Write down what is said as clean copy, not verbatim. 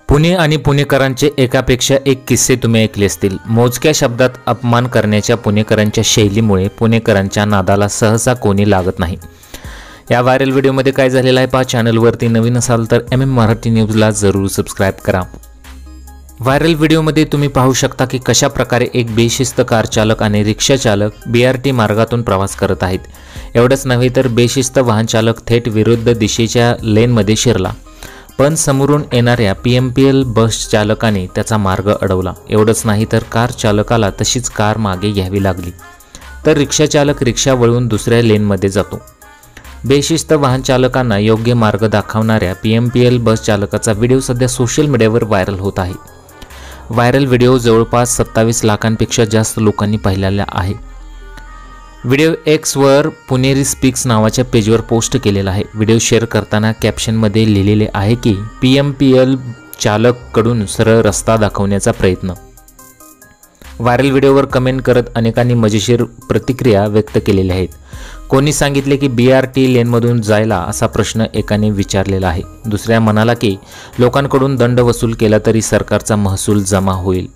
पुणे आणि पुणेकरांचे एकापेक्षा एक किस्से तुम्ही ऐकले असतील। मोजक्या शब्दात अपमान करण्याच्या पुणेकरांच्या शैलीमुळे पुणेकरांच्या नादाला सहसा कोणी लागत नाही। या व्हायरल व्हिडिओमध्ये काय झालेलं आहे पहा। चॅनलवरती नवीन असाल तर MM मराठी न्यूजला जरूर सबस्क्राइब करा। व्हायरल व्हिडिओमध्ये तुम्ही पाहू शकता की कशा प्रकारे एक बेशिस्त कार चालक आणि रिक्षा चालक BRT मार्गातून प्रवास करत आहेत। एवढंच नव्हे तर बेशिस्त वाहन चालक थेट विरुद्ध दिशेच्या लेनमध्ये शिरला, पण समोरून येणाऱ्या PMPL बस चालकाने त्याचा मार्ग अडवला। एवढंच नाही तर कार चालकाला तशीच कार मागे घ्यावी लागली, तर रिक्षा चालक रिक्षा वळवून दुसऱ्या लेनमध्ये जातो। बेशिस्त वाहन चालकांना योग्य मार्ग दाखवणाऱ्या PMPL बस चालकाचा व्हिडिओ सध्या सोशल मीडियावर व्हायरल होत आहे। व्हायरल व्हिडिओ जवळपास 27 लाखांपेक्षा जास्त लोकांनी पाहिलेला आहे। व्हिडिओ X वर पुणेरी स्पीक्स नावाच्या पेजवर पोस्ट केलेला आहे। व्हिडिओ शेअर करताना कॅप्शनमध्ये लिहिलेले आहे की PMPL चालक कडून सरळ रस्ता दाखवण्याचा प्रयत्न। व्हायरल व्हिडिओवर कमेंट करत अनेकांनी मजेशीर प्रतिक्रिया व्यक्त केलेल्या आहेत। कोणी सांगितले की BRT लेनमधून जायला असा प्रश्न एकाने विचारलेला आहे। दुसऱ्या म्हणाला की लोकांकडून दंड वसूल केला तरी सरकारचा महसूल जमा होईल।